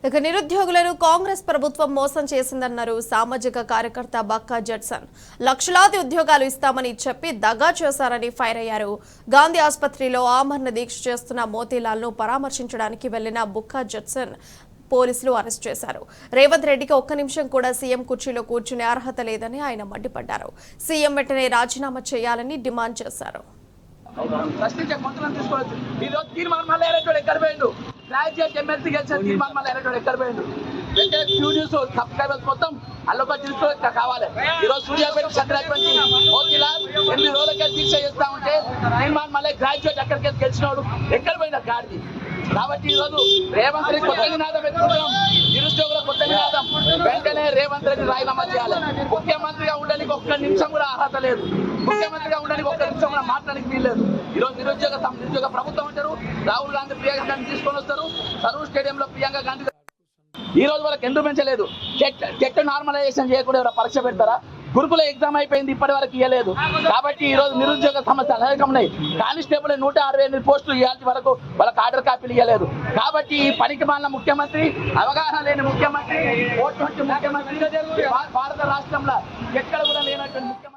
ఇక నిరుద్యోగులను కాంగ్రెస్ ప్రభుత్వం మోసం చేసిందన్నారు సామాజిక కార్యకర్త బక్కా జడ్సన్. లక్షలాది ఉద్యోగాలు ఇస్తామని చెప్పి దగా చేశారని ఫైర్ అయ్యారు. గాంధీ ఆసుపత్రిలో ఆమరణ దీక్ష చేస్తున్న మోతీలాల్ ను పరామర్శించడానికి వెళ్లిన బక్కా జడ్సన్ పోలీసులు అరెస్ట్ చేశారు. రేవంత్ రెడ్డికి ఒక్క నిమిషం కూడా సీఎం కుర్చీలో కూర్చునే అర్హత లేదని ఆయన మండిపడ్డారు. సీఎం వెంటనే రాజీనామా చేయాలని డిమాండ్ చేశారు. గ్రాడ్యుయేట్ ఎమ్మెల్సీ గెలిచిన తీర్మానం మళ్ళీ ఎక్కడ పోయిండు సబ్స్క్రైబర్స్ మొత్తం అల్లొక తీసుకో కావాలి. ఈరోజు సూర్యాపేట చంద్రాపేట మోతీలాల్ 8 రోజులకే దీక్ష చేస్తా ఉంటే తీర్మానం మళ్ళీ గ్రాడ్యుయేట్ అక్కడికి గెలిచినోడు ఎక్కడ పోయినా గాడిది. కాబట్టి ఈరోజు రేవంత్ రెడ్డి కొత్త నినాదం ఎత్తుకుంటున్నాం. నిరుద్యోగుల కొత్త నినాదం వెంటనే రేవంత్ రెడ్డి రాజీనామా చేయాలి. ముఖ్యమంత్రిగా ఉండడానికి ఒక్క నిమిషం కూడా అర్హత లేదు. ముఖ్యమంత్రిగా ఉండడానికి ఒక్క నిమిషం కూడా మాట్లాడడానికి వీల్లేదు. ఈరోజు నిరుద్యోగ ప్రభుత్వం అంటారు. రాహుల్ గాంధీ ప్రియాంక గాంధీ తీసుకొని వస్తారు. సరూర్ స్టేడియంలో ప్రియాంక గాంధీ ఈ రోజు వాళ్ళకి ఎందుకు పెంచలేదు. చెట్టు నార్మలైజేషన్ చేయకుండా ఎవరైనా పరీక్ష పెడతారా? గురుకుల ఎగ్జామ్ అయిపోయింది, ఇప్పటి వరకు ఇవ్వలేదు. కాబట్టి ఈ రోజు నిరుద్యోగ సమస్యలు అనేకం ఉన్నాయి. కానిస్టేబుల్ 168 పోస్టులు ఇవ్వాల్సి వరకు వాళ్ళకి ఆర్డర్ కాపీలు ఇవ్వలేదు. కాబట్టి ఈ పనికి మాలిన ముఖ్యమంత్రి, అవగాహన లేని ముఖ్యమంత్రి, ముఖ్యమంత్రి భారత రాష్ట్రంలో ఎక్కడ కూడా లేనటువంటి ముఖ్యమంత్రి